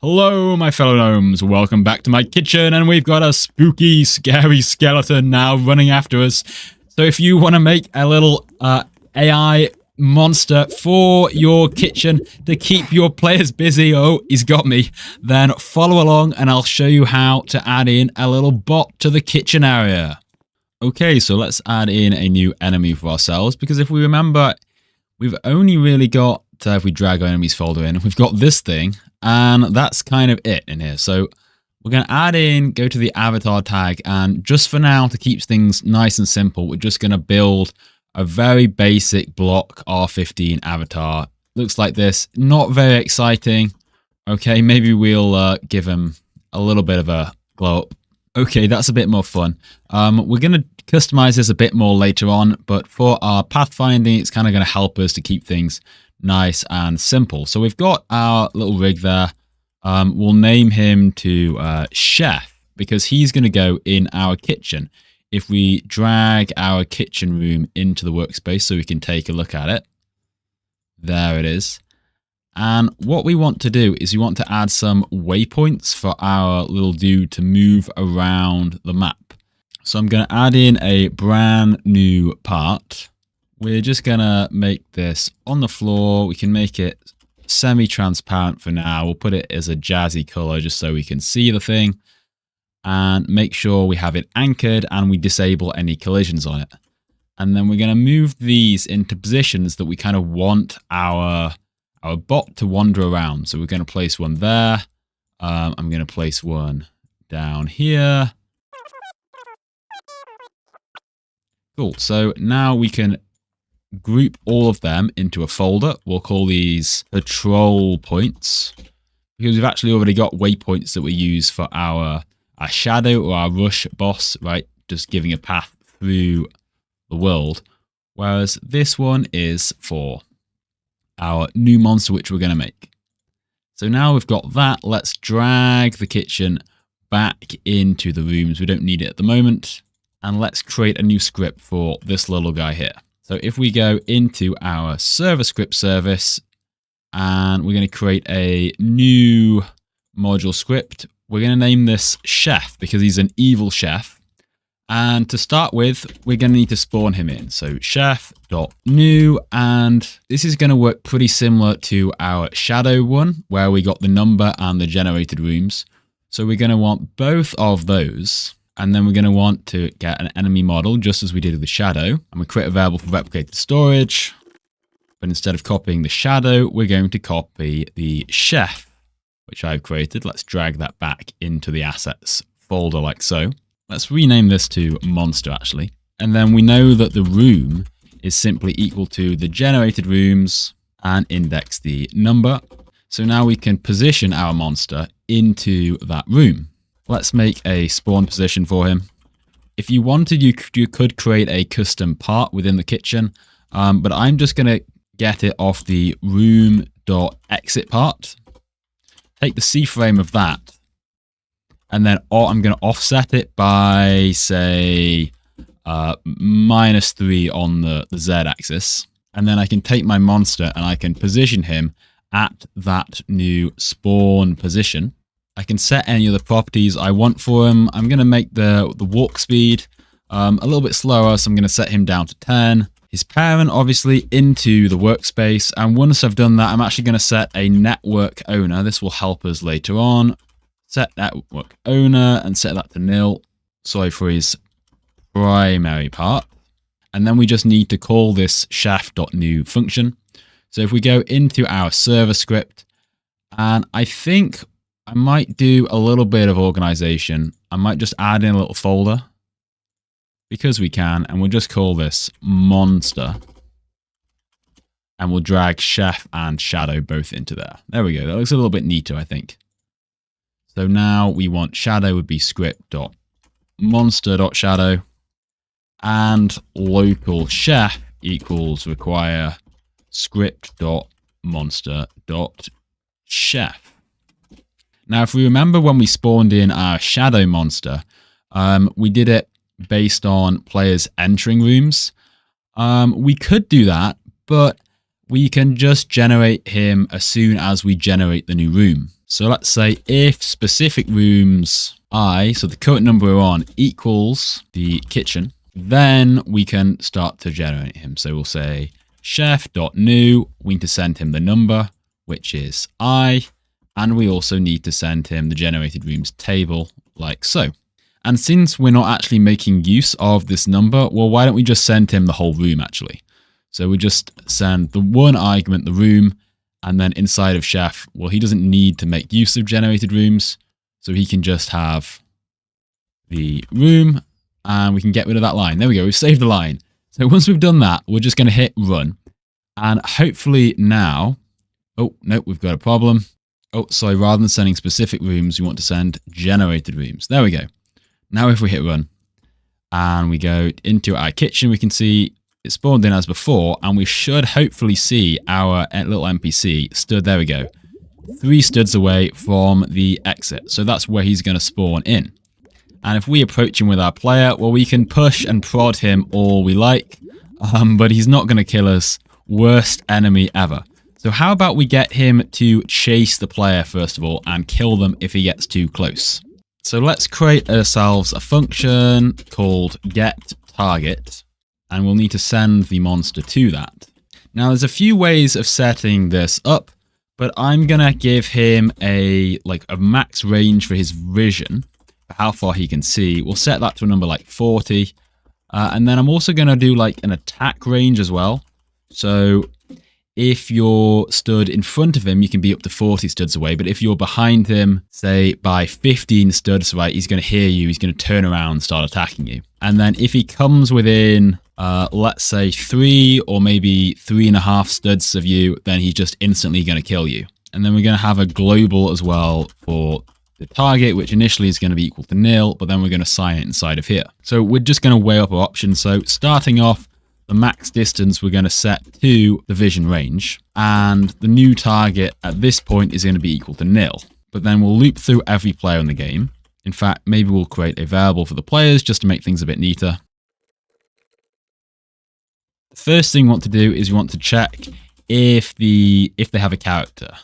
Hello, my fellow gnomes. Welcome back to my kitchen, and we've got a spooky, scary skeleton now running after us. So if you want to make a little AI monster for your kitchen to keep your players busy, oh, he's got me, then follow along and I'll show you how to add in a little bot to the kitchen area. Okay, so let's add in a new enemy for ourselves, because if we remember, we've only really got, if we drag our enemies folder in, we've got this thing, and that's kind of it in here. So we're going to add in, go to the avatar tag, and just for now, to keep things nice and simple, we're just going to build a very basic block R15 avatar. Looks like this. Not very exciting. Okay, maybe we'll give him a little bit of a glow up. Okay, that's a bit more fun. We're going to customize this a bit more later on, but for our pathfinding, it's kind of going to help us to keep things nice and simple. So we've got our little rig there. We'll name him to Chef, because he's going to go in our kitchen. If we drag our kitchen room into the workspace so we can take a look at it, there it is. And what we want to do is we want to add some waypoints for our little dude to move around the map. So I'm going to add in a brand new part. We're just going to make this on the floor. We can make it semi-transparent for now. We'll put it as a jazzy color just so we can see the thing. And make sure we have it anchored and we disable any collisions on it. And then we're going to move these into positions that we kind of want our bot to wander around. So we're going to place one there. I'm going to place one down here. Cool. So now we can group all of them into a folder. We'll call these patrol points, because we've actually already got waypoints that we use for our shadow or our rush boss, right? Just giving a path through the world. Whereas this one is for our new monster, which we're going to make. So now we've got that, let's drag the kitchen back into the rooms. We don't need it at the moment. And let's create a new script for this little guy here. So if we go into our server script service, and we're going to create a new module script, we're going to name this Chef because he's an evil chef. And to start with, we're going to need to spawn him in. So chef.new, and this is going to work pretty similar to our shadow one, where we got the number and the generated rooms. So we're going to want both of those. And then we're going to want to get an enemy model, just as we did with the shadow. And we create a variable for replicated storage. But instead of copying the shadow, we're going to copy the chef, which I've created. Let's drag that back into the assets folder like so. Let's rename this to monster, actually. And then we know that the room is simply equal to the generated rooms and index the number. So now we can position our monster into that room. Let's make a spawn position for him. If you wanted, you could create a custom part within the kitchen, but I'm just going to get it off the room.exit part. Take the C frame of that, and then I'm going to offset it by, say, -3 on the Z axis. And then I can take my monster and I can position him at that new spawn position. I can set any of the properties I want for him. I'm going to make the walk speed a little bit slower, so I'm going to set him down to 10. His parent, obviously, into the workspace. And once I've done that, I'm actually going to set a network owner. This will help us later on. Set network owner and set that to 0. Sorry for his primary part. And then we just need to call this chef.new function. So if we go into our server script, and I think I might do a little bit of organization. I might just add in a little folder because we can, and we'll just call this monster. And we'll drag chef and shadow both into there. There we go. That looks a little bit neater, I think. So now we want shadow would be script.monster.shadow, and local chef equals require script.monster.chef. Now, if we remember when we spawned in our shadow monster, we did it based on players entering rooms. We could do that, but we can just generate him as soon as we generate the new room. So let's say if specific rooms I, so the current number we're on, equals the kitchen, then we can start to generate him. So we'll say chef.new, we need to send him the number, which is I, and we also need to send him the generated rooms table, like so. And since we're not actually making use of this number, well, why don't we just send him the whole room actually? So we just send the one argument, the room, and then inside of chef, well, he doesn't need to make use of generated rooms, so he can just have the room, and we can get rid of that line. There we go, we've saved the line. So once we've done that, we're just going to hit run. And hopefully now, oh, no, we've got a problem. Oh, sorry, rather than sending specific rooms, we want to send generated rooms. There we go. Now if we hit run, and we go into our kitchen, we can see it spawned in as before, and we should hopefully see our little NPC stood, there we go, 3 studs away from the exit. So that's where he's going to spawn in. And if we approach him with our player, well, we can push and prod him all we like, but he's not going to kill us. Worst enemy ever. So how about we get him to chase the player first of all and kill them if he gets too close. So let's create ourselves a function called getTarget, and we'll need to send the monster to that. Now there's a few ways of setting this up, but I'm gonna give him a max range for his vision, for how far he can see. We'll set that to a number like 40, and then I'm also gonna do like an attack range as well. So if you're stood in front of him, you can be up to 40 studs away. But if you're behind him, say by 15 studs, right, he's going to hear you. He's going to turn around and start attacking you. And then if he comes within, let's say 3 or maybe 3.5 studs of you, then he's just instantly going to kill you. And then we're going to have a global as well for the target, which initially is going to be equal to 0, but then we're going to assign it inside of here. So we're just going to weigh up our options. So starting off, the max distance we're going to set to the vision range, and the new target at this point is going to be equal to 0. But then we'll loop through every player in the game. In fact, maybe we'll create a variable for the players just to make things a bit neater. The first thing we want to do is we want to check if they have a character.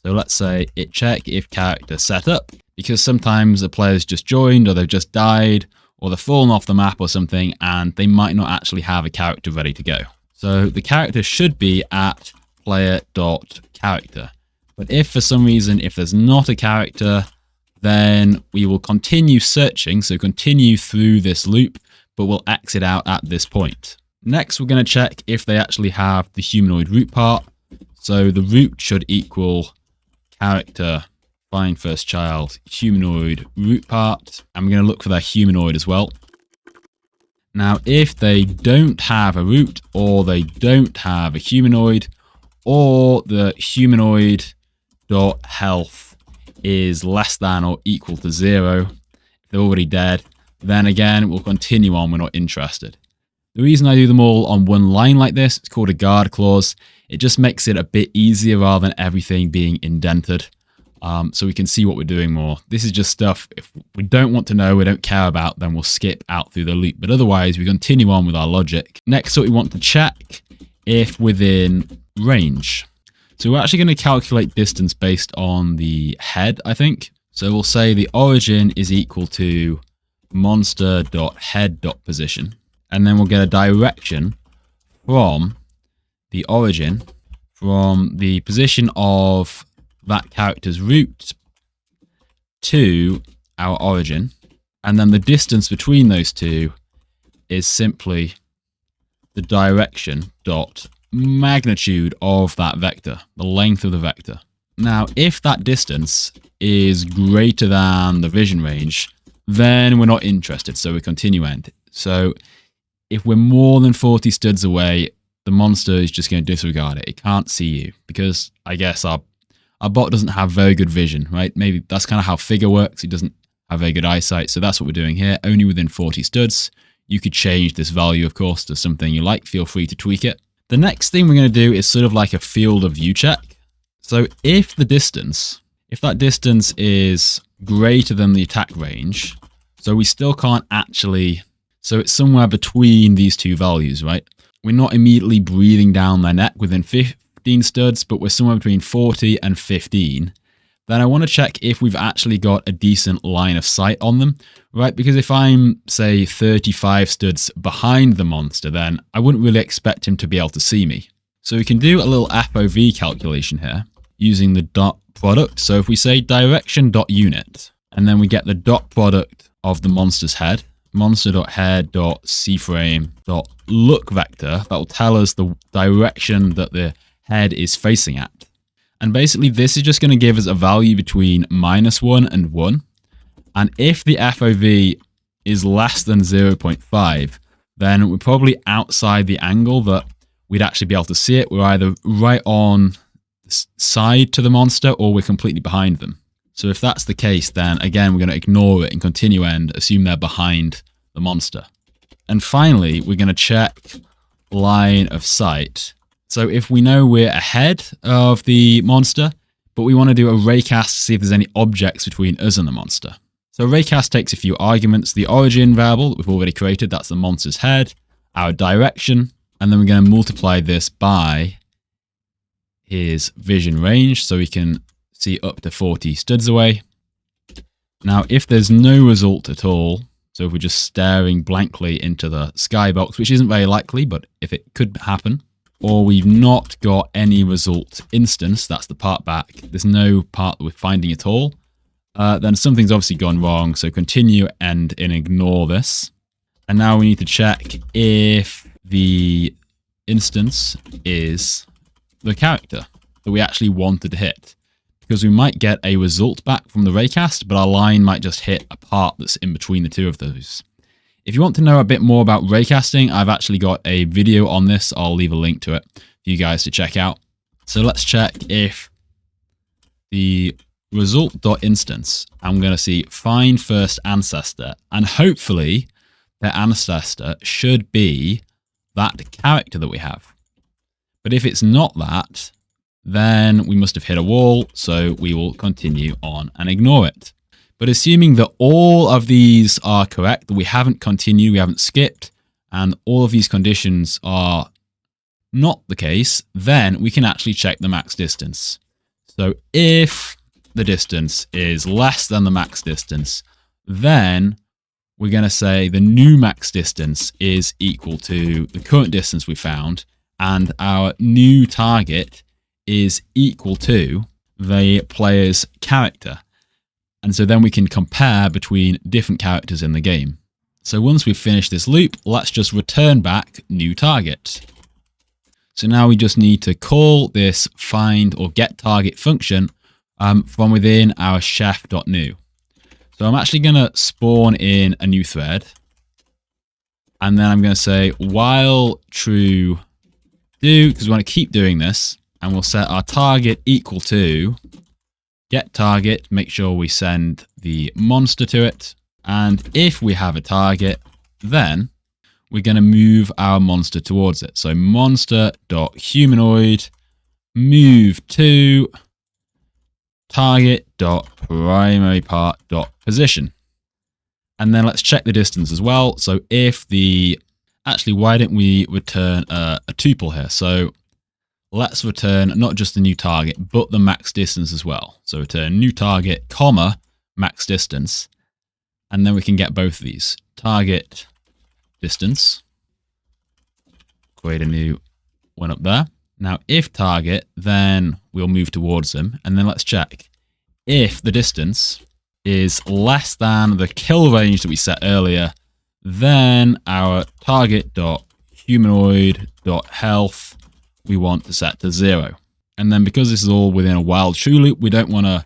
So let's say it check if character set up, because sometimes the player's just joined or they've just died, or they're fallen off the map or something, and they might not actually have a character ready to go. So the character should be at player.character. But if for some reason, if there's not a character, then we will continue searching, so continue through this loop, but we'll exit out at this point. Next, we're going to check if they actually have the humanoid root part. So the root should equal character find first child humanoid root part, and we're going to look for their humanoid as well. Now if they don't have a root, or they don't have a humanoid, or the humanoid dot health is less than or equal to 0, if they're already dead, then again we'll continue on, we're not interested. The reason I do them all on one line like this, it's called a guard clause. It just makes it a bit easier rather than everything being indented. So we can see what we're doing more. This is just stuff, if we don't want to know, we don't care about, then we'll skip out through the loop. But otherwise, we continue on with our logic. Next up, we want to check if within range. So we're actually going to calculate distance based on the head, I think. So we'll say the origin is equal to monster.head.position. And then we'll get a direction from the origin, from the position of that character's root to our origin, and then the distance between those two is simply the direction dot magnitude of that vector, the length of the vector. Now if that distance is greater than the vision range, then we're not interested, so we continue end. So if we're more than 40 studs away, the monster is just going to disregard it. It can't see you, because I guess our bot doesn't have very good vision, right? Maybe that's kind of how Figure works. It doesn't have very good eyesight. So that's what we're doing here. Only within 40 studs. You could change this value, of course, to something you like. Feel free to tweak it. The next thing we're going to do is sort of like a field of view check. So if that distance is greater than the attack range, so we still can't actually, so it's somewhere between these two values, right? We're not immediately breathing down their neck within 15 studs, but we're somewhere between 40 and 15. then I want to check if we've actually got a decent line of sight on them, right? Because if I'm, say, 35 studs behind the monster, then I wouldn't really expect him to be able to see me. So we can do a little FOV calculation here using the dot product. So if we say direction.unit, and then we get the dot product of the monster's head, monster.head.cframe.look vector, that will tell us the direction that the head is facing at. And basically this is just going to give us a value between -1 and 1. And if the FOV is less than 0.5, then we're probably outside the angle that we'd actually be able to see it. We're either right on the side to the monster or we're completely behind them. So if that's the case, then again, we're going to ignore it and continue and assume they're behind the monster. And finally, we're going to check line of sight. So if we know we're ahead of the monster, but we want to do a raycast to see if there's any objects between us and the monster. So raycast takes a few arguments. The origin variable that we've already created, that's the monster's head, our direction, and then we're going to multiply this by his vision range so we can see up to 40 studs away. Now, if there's no result at all, so if we're just staring blankly into the skybox, which isn't very likely, but if it could happen, or we've not got any result instance, that's the part back, there's no part that we're finding at all, then something's obviously gone wrong. So continue and ignore this. And now we need to check if the instance is the character that we actually wanted to hit. Because we might get a result back from the raycast, but our line might just hit a part that's in between the two of those. If you want to know a bit more about raycasting, I've actually got a video on this. I'll leave a link to it for you guys to check out. So let's check if the result.instance, I'm going to see find first ancestor, and hopefully their ancestor should be that character that we have. But if it's not that, then we must have hit a wall, so we will continue on and ignore it. But assuming that all of these are correct, that we haven't continued, we haven't skipped, and all of these conditions are not the case, then we can actually check the max distance. So if the distance is less than the max distance, then we're going to say the new max distance is equal to the current distance we found, and our new target is equal to the player's character. And so then we can compare between different characters in the game. So once we've finished this loop, let's just return back new target. So now we just need to call this find or get target function from within our chef.new. So I'm actually going to spawn in a new thread. And then I'm going to say while true do, because we want to keep doing this. And we'll set our target equal to get target, make sure we send the monster to it. And if we have a target, then we're going to move our monster towards it. So monster.humanoid move to target.primaryPart.position. And then let's check the distance as well. So if actually, why don't we return a tuple here? So let's return not just the new target, but the max distance as well. So return new target, comma, max distance. And then we can get both of these. Target distance. Create a new one up there. Now, if target, then we'll move towards them. And then let's check if the distance is less than the kill range that we set earlier, then our target.humanoid.health we want to set to 0. And then because this is all within a while true loop, we don't want to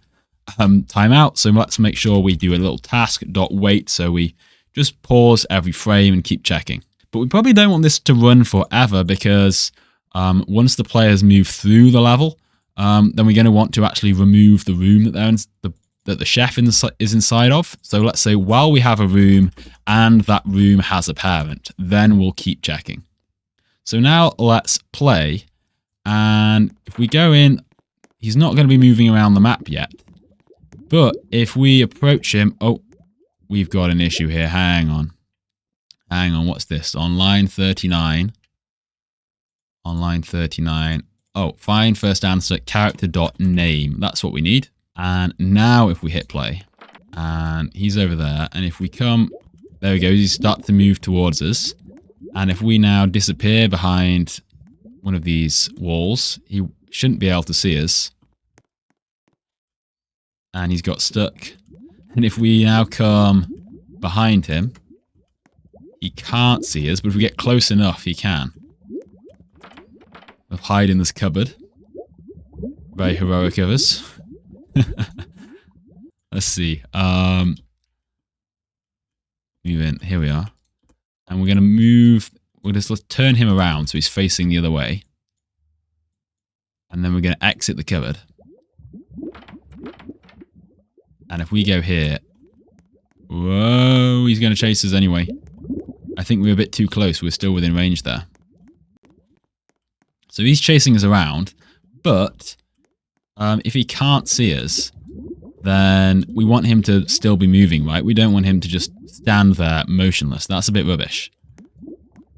time out. So let's make sure we do a little task.wait. So we just pause every frame and keep checking. But we probably don't want this to run forever because once the players move through the level, then we're going to want to actually remove the room that they're in, that the chef is inside of. So let's say while we have a room and that room has a parent, then we'll keep checking. So now let's play. And if we go in, he's not going to be moving around the map yet. But if we approach him, oh, we've got an issue here. Hang on. Hang on, what's this? On line 39. On line 39. Oh, find first answer, character.name. That's what we need. And now if we hit play, and he's over there, and if we come, there we go, he starts to move towards us. And if we now disappear behind one of these walls, he shouldn't be able to see us. And he's got stuck. And if we now come behind him, he can't see us, but if we get close enough, he can. We'll hide in this cupboard. Very heroic of us. Let's see. Move in. Here we are. And we're going to move. Let's turn him around so he's facing the other way. And then we're going to exit the cupboard. And if we go here... Whoa, he's going to chase us anyway. I think we're a bit too close. We're still within range there. So he's chasing us around. But if he can't see us, then we want him to still be moving, right? We don't want him to just stand there motionless. That's a bit rubbish.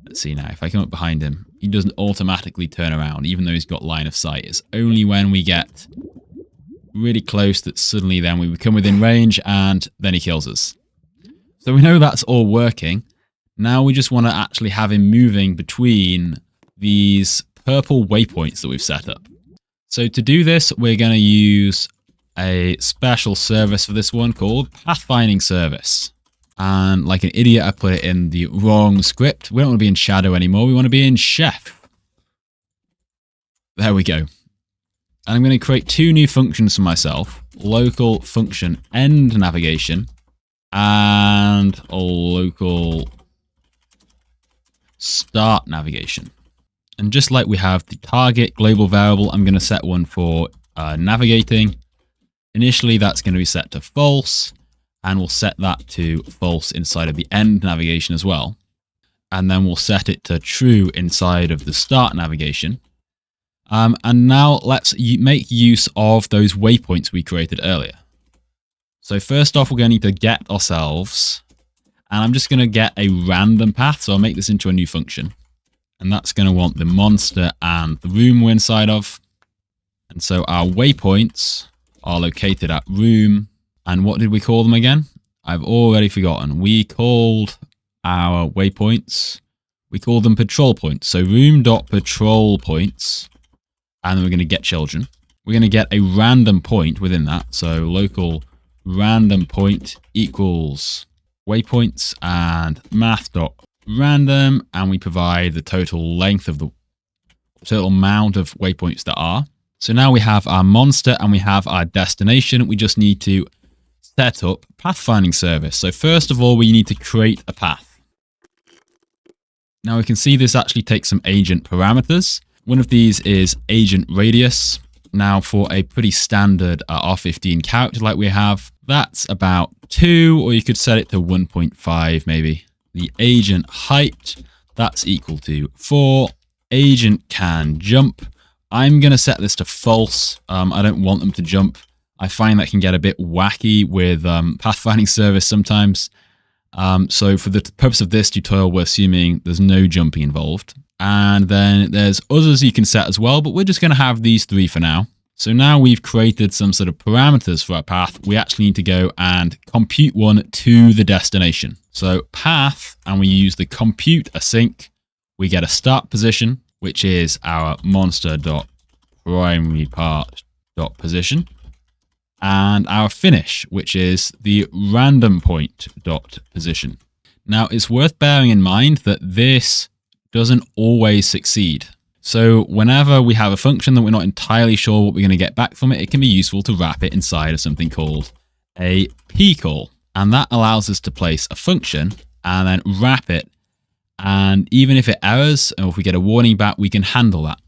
Let's see now. If I come up behind him, he doesn't automatically turn around, even though he's got line of sight. It's only when we get really close that suddenly then we become within range and then he kills us. So we know that's all working. Now we just want to actually have him moving between these purple waypoints that we've set up. So to do this, we're going to use a special service for this one called Pathfinding service. And like an idiot, I put it in the wrong script. We don't want to be in Shadow anymore. We want to be in Chef. There we go. And I'm going to create two new functions for myself. Local function end navigation and a local start navigation. And just like we have the target global variable, I'm going to set one for navigating. Initially, that's going to be set to false. And we'll set that to false inside of the end navigation as well. And then we'll set it to true inside of the start navigation. And now let's make use of those waypoints we created earlier. So first off, we're going to need to get ourselves, and I'm just going to get a random path. So I'll make this into a new function. And that's going to want the monster and the room we're inside of. And so our waypoints are located at room. And what did we call them again? I've already forgotten. We called our waypoints, we call them patrol points. So room.patrol points. And then we're going to get children. We're going to get a random point within that. So local random point equals waypoints and math.random. And we provide the total length of the total amount of waypoints there are. So now we have our monster and we have our destination. We just need to set up pathfinding service. So first of all, we need to create a path. Now we can see this actually takes some agent parameters. One of these is agent radius. Now for a pretty standard R15 character like we have, that's about 2, or you could set it to 1.5 maybe. The agent height, that's equal to 4. Agent can jump. I'm going to set this to false. I don't want them to jump. I find that can get a bit wacky with pathfinding service sometimes. So for the purpose of this tutorial, we're assuming there's no jumping involved. And then there's others you can set as well, but we're just going to have these 3 for now. So now we've created some sort of parameters for our path. We actually need to go and compute one to the destination. So path, and we use the compute async. We get a start position, which is our monster.primaryPart.position. And our finish, which is the random point.position. Now, it's worth bearing in mind that this doesn't always succeed. So whenever we have a function that we're not entirely sure what we're going to get back from it, it can be useful to wrap it inside of something called a p-call. And that allows us to place a function and then wrap it. And even if it errors, or if we get a warning back, we can handle that.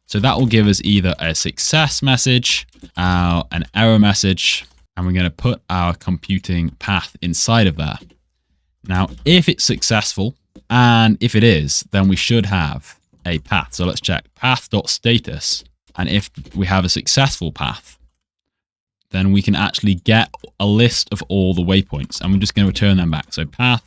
So that will give us either a success message, an error message, and we're going to put our computing path inside of there. Now, if it's successful, and if it is, then we should have a path. So let's check path.status. And if we have a successful path, then we can actually get a list of all the waypoints. And we're just going to return them back. So path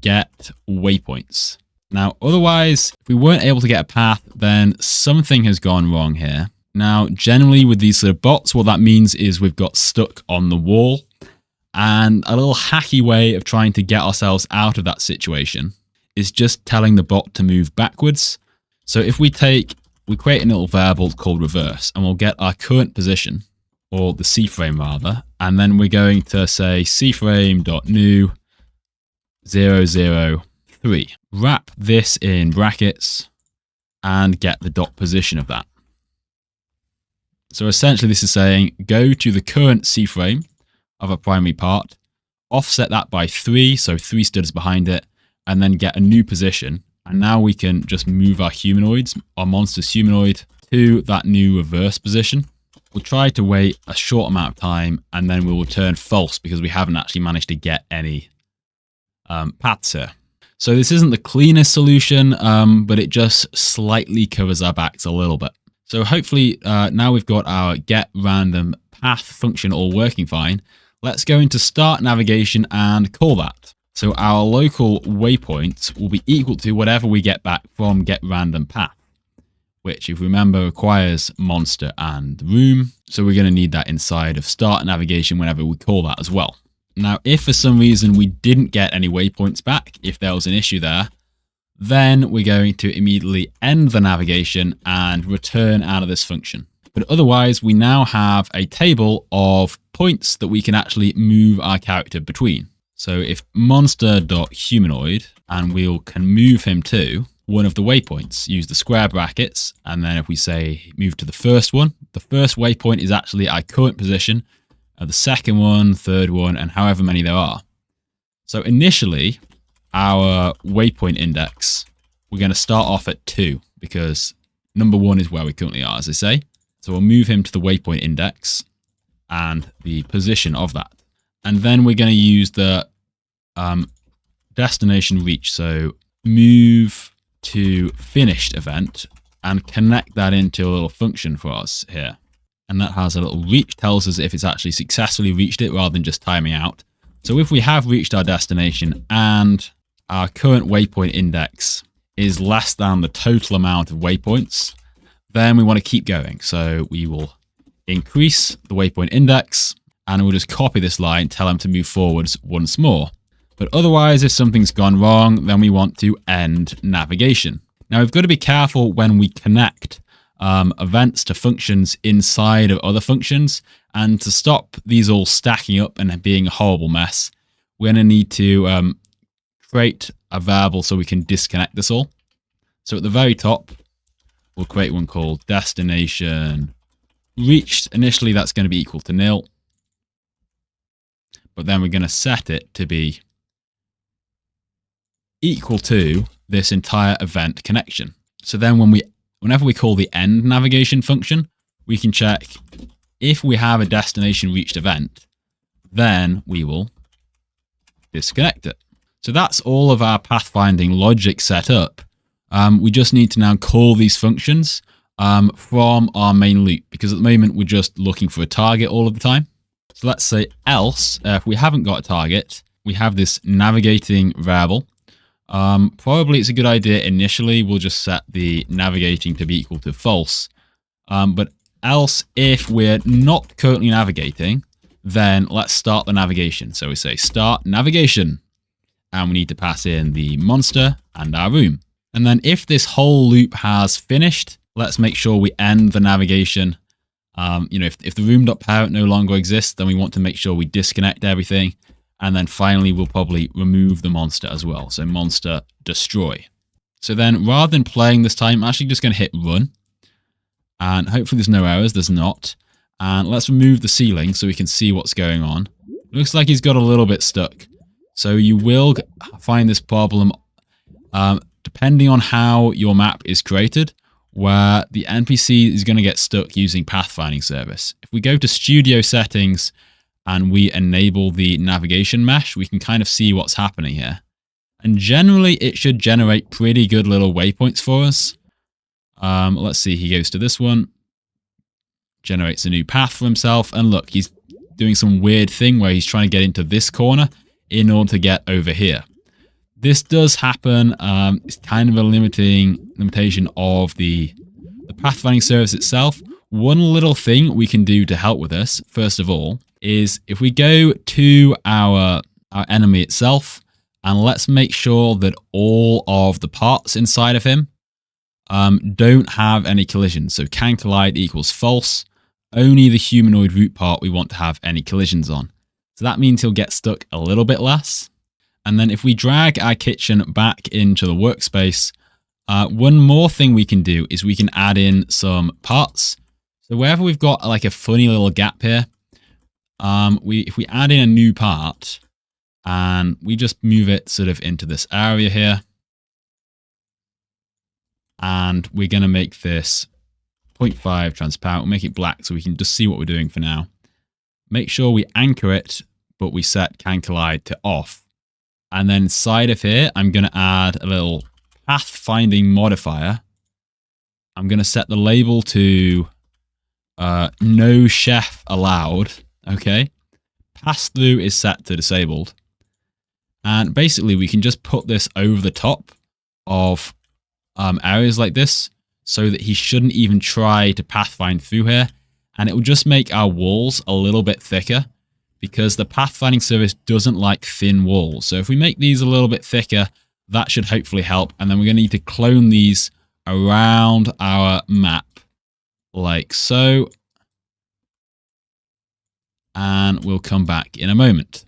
get waypoints. Now, otherwise, if we weren't able to get a path, then something has gone wrong here. Now, generally with these sort of bots, what that means is we've got stuck on the wall. And a little hacky way of trying to get ourselves out of that situation is just telling the bot to move backwards. So if we create a little variable called reverse, and we'll get our current position, or the C-frame rather, and then we're going to say cframe.new 003. Wrap this in brackets and get the dot position of that. So essentially this is saying go to the current C-frame of a primary part, offset that by 3, so 3 studs behind it, and then get a new position. And now we can just move our humanoids, our monster's humanoid, to that new reverse position. We'll try to wait a short amount of time, and then we'll return false because we haven't actually managed to get any paths here. So this isn't the cleanest solution, but it just slightly covers our backs a little bit. So hopefully now we've got our get random path function all working fine. Let's go into start navigation and call that. So our local waypoint will be equal to whatever we get back from get random path, which if you remember requires monster and room. So we're going to need that inside of start navigation whenever we call that as well. Now, if for some reason we didn't get any waypoints back, if there was an issue there, then we're going to immediately end the navigation and return out of this function. But otherwise, we now have a table of points that we can actually move our character between. So if monster.humanoid, and we can move him to one of the waypoints, use the square brackets, and then if we say move to the first one, the first waypoint is actually our current position, the second one, third one, and however many there are. So initially, our waypoint index, we're going to start off at 2 because number 1 is where we currently are, as I say. So we'll move him to the waypoint index and the position of that. And then we're going to use the destination reach. So move to finished event and connect that into a little function for us here. And that has a little reach, tells us if it's actually successfully reached it rather than just timing out. So if we have reached our destination and our current waypoint index is less than the total amount of waypoints, then we want to keep going. So we will increase the waypoint index and we'll just copy this line, tell them to move forwards once more. But otherwise, if something's gone wrong, then we want to end navigation. Now we've got to be careful when we connect events to functions inside of other functions. And to stop these all stacking up and being a horrible mess, we're going to need to create a variable so we can disconnect this all. So at the very top, we'll create one called destination reached. Initially, that's going to be equal to 0. But then we're going to set it to be equal to this entire event connection. So then whenever we call the end navigation function, we can check if we have a destination reached event, then we will disconnect it. So that's all of our pathfinding logic set up. We just need to now call these functions from our main loop, because at the moment we're just looking for a target all of the time. So let's say else, if we haven't got a target, we have this navigating variable. Probably it's a good idea initially, we'll just set the navigating to be equal to false. But else, if we're not currently navigating, then let's start the navigation. So we say start navigation, and we need to pass in the monster and our room. And then if this whole loop has finished, let's make sure we end the navigation. If the room.parent no longer exists, then we want to make sure we disconnect everything. And then finally, we'll probably remove the monster as well. So monster destroy. So then rather than playing this time, I'm actually just going to hit run. And hopefully there's no errors. There's not. And let's remove the ceiling so we can see what's going on. It looks like he's got a little bit stuck. So you will find this problem depending on how your map is created, where the NPC is going to get stuck using pathfinding service. If we go to studio settings and we enable the navigation mesh, we can kind of see what's happening here. And generally, it should generate pretty good little waypoints for us. Let's see, he goes to this one, generates a new path for himself, and look, he's doing some weird thing where he's trying to get into this corner in order to get over here. This does happen. It's kind of a limitation of the pathfinding service itself. One little thing we can do to help with this, first of all, is if we go to our enemy itself, and let's make sure that all of the parts inside of him don't have any collisions. So can collide equals false. Only the humanoid root part we want to have any collisions on. So that means he'll get stuck a little bit less. And then if we drag our kitchen back into the workspace, one more thing we can do is we can add in some parts. So wherever we've got like a funny little gap here, if we add in a new part and we just move it sort of into this area here, and we're going to make this 0.5 transparent. We'll make it black so we can just see what we're doing for now. Make sure we anchor it, but we set can collide to off. And then inside of here, I'm going to add a little pathfinding modifier. I'm going to set the label to no chef allowed. Okay. Pass through is set to disabled. And basically we can just put this over the top of areas like this so that he shouldn't even try to pathfind through here. And it will just make our walls a little bit thicker because the pathfinding service doesn't like thin walls. So if we make these a little bit thicker, that should hopefully help. And then we're going to need to clone these around our map like so. And we'll come back in a moment.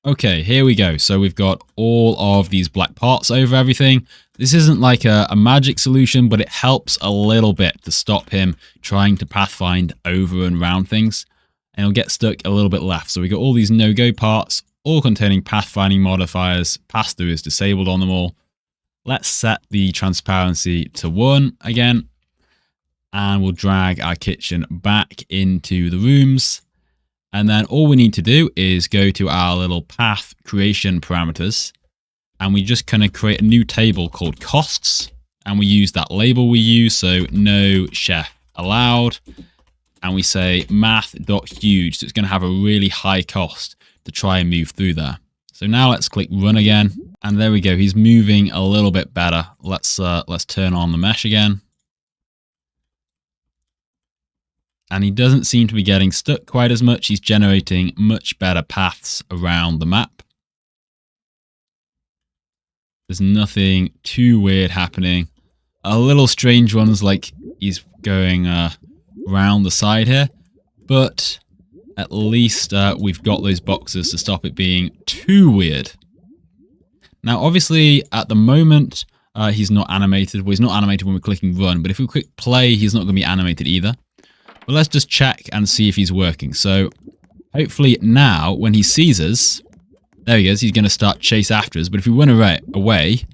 Okay, here we go. So we've got all of these black parts over everything. This isn't like a magic solution, but it helps a little bit to stop him trying to pathfind over and around things. And he'll get stuck a little bit left. So we got all these no-go parts, all containing pathfinding modifiers. Pass-through is disabled on them all. Let's set the transparency to 1 again. And we'll drag our kitchen back into the rooms. And then all we need to do is go to our little path creation parameters. And we just kind of create a new table called costs. And we use that label we use. So no chef allowed. And we say math.huge. So it's going to have a really high cost to try and move through there. So now let's click run again. And there we go. He's moving a little bit better. Let's turn on the mesh again. And he doesn't seem to be getting stuck quite as much. He's generating much better paths around the map. There's nothing too weird happening. A little strange ones like he's going around the side here. But at least we've got those boxes to stop it being too weird. Now, obviously, at the moment, he's not animated. Well, he's not animated when we're clicking run. But if we click play, he's not going to be animated either. But let's just check and see if he's working. So hopefully now, when he sees us, there he is. He's going to start chase after us. But if we run away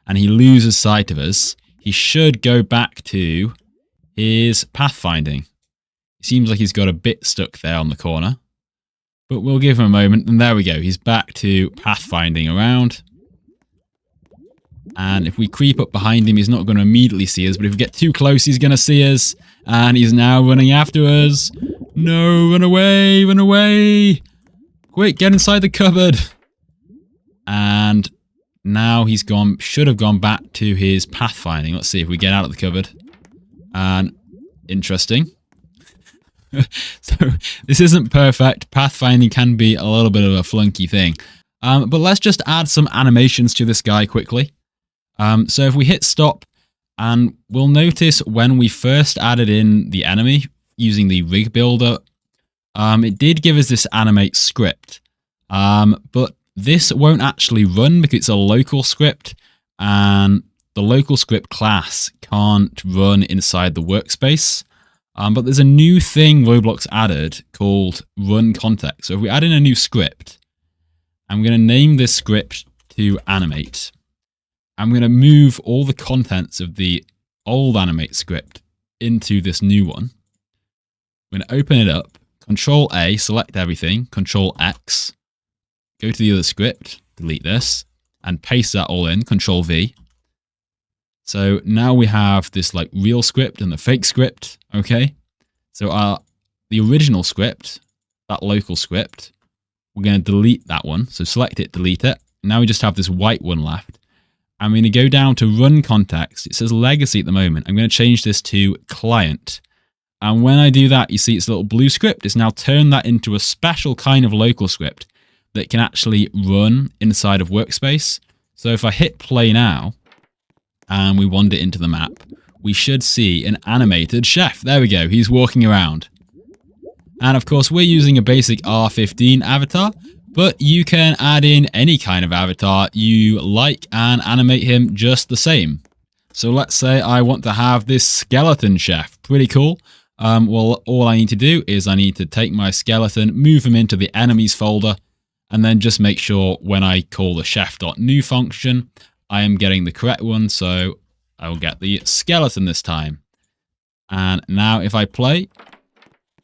and he loses sight of us, he should go back to his pathfinding. It seems like he's got a bit stuck there on the corner. But we'll give him a moment. And there we go. He's back to pathfinding around. And if we creep up behind him, he's not going to immediately see us. But if we get too close, he's going to see us. And he's now running after us. No, run away, run away. Quick, get inside the cupboard. And now he's gone, should have gone back to his pathfinding. Let's see if we get out of the cupboard. And interesting. So this isn't perfect. Pathfinding can be a little bit of a flunky thing. But let's just add some animations to this guy quickly. So if we hit stop, and we'll notice when we first added in the enemy using the rig builder, it did give us this animate script. But this won't actually run because it's a local script, and the local script class can't run inside the workspace. But there's a new thing Roblox added called run context. So if we add in a new script, I'm going to name this script to animate. I'm going to move all the contents of the old animate script into this new one. I'm going to open it up, Control A, select everything, Control X, go to the other script, delete this, and paste that all in, Control V. So now we have this like real script and the fake script, okay? So the original script, that local script, we're going to delete that one. So select it, delete it. Now we just have this white one left. I'm going to go down to run context. It says legacy at the moment. I'm going to change this to client. And when I do that, you see it's a little blue script. It's now turned that into a special kind of local script that can actually run inside of Workspace. So if I hit play now, and we wander into the map, we should see an animated chef. There we go. He's walking around. And of course, we're using a basic R15 avatar, but you can add in any kind of avatar you like and animate him just the same. So let's say I want to have this skeleton chef. Pretty cool. Well, all I need to do is I need to take my skeleton, move him into the enemies folder, and then just make sure when I call the chef.new function, I am getting the correct one. So I will get the skeleton this time. And now if I play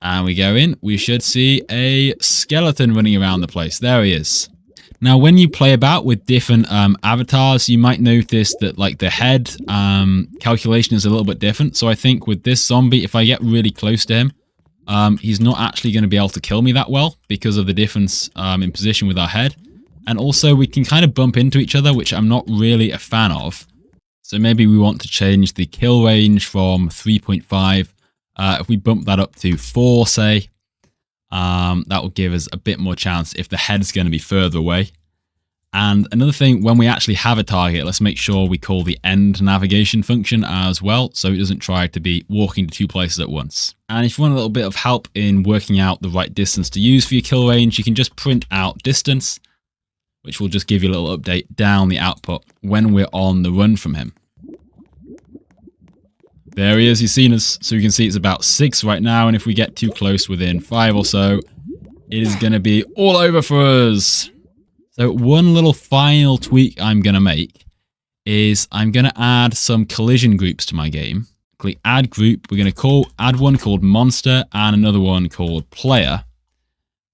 and we go in, we should see a skeleton running around the place. There he is. Now, when you play about with different avatars, you might notice that like the head calculation is a little bit different. So I think with this zombie, if I get really close to him, he's not actually going to be able to kill me that well because of the difference in position with our head. And also we can kind of bump into each other, which I'm not really a fan of. So maybe we want to change the kill range from 3.5. If we bump that up to 4, say, that will give us a bit more chance if the head's going to be further away. And another thing, when we actually have a target, let's make sure we call the end navigation function as well, so it doesn't try to be walking to 2 places at once. And if you want a little bit of help in working out the right distance to use for your kill range, you can just print out distance, which will just give you a little update down the output when we're on the run from him. There he is, he's seen us, so you can see it's about 6 right now, and if we get too close within 5 or so, it is going to be all over for us. So one little final tweak I'm going to make is I'm going to add some collision groups to my game. Click add group, we're going to add one called monster and another one called player.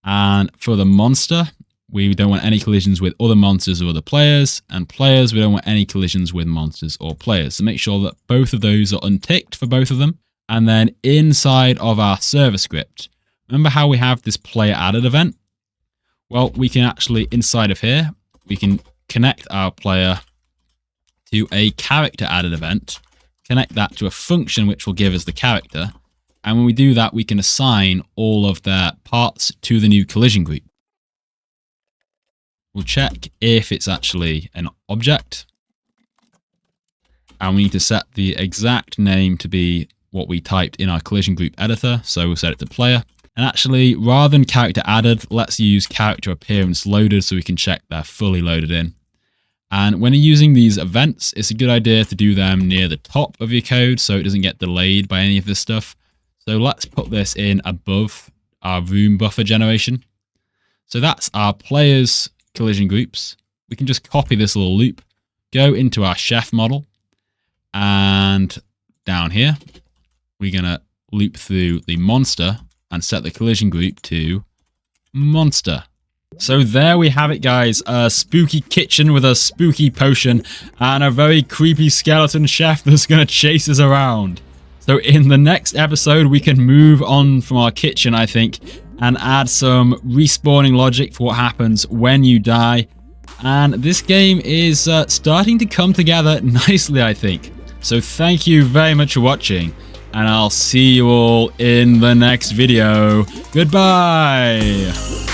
And for the monster, we don't want any collisions with other monsters or other players, and players, we don't want any collisions with monsters or players. So make sure that both of those are unticked for both of them. And then inside of our server script, remember how we have this player added event? Well, we can actually, inside of here, we can connect our player to a character added event, connect that to a function which will give us the character. And when we do that, we can assign all of their parts to the new collision group. We'll check if it's actually an object. And we need to set the exact name to be what we typed in our collision group editor. So we'll set it to player. And actually, rather than character added, let's use character appearance loaded so we can check they're fully loaded in. And when you're using these events, it's a good idea to do them near the top of your code so it doesn't get delayed by any of this stuff. So let's put this in above our room buffer generation. So that's our players collision groups. We can just copy this little loop, go into our chef model, and down here, we're going to loop through the monster and set the collision group to monster. So there we have it, guys. A spooky kitchen with a spooky potion and a very creepy skeleton chef that's going to chase us around. So in the next episode, we can move on from our kitchen, I think, and add some respawning logic for what happens when you die. And this game is starting to come together nicely, I think. So thank you very much for watching, and I'll see you all in the next video. Goodbye!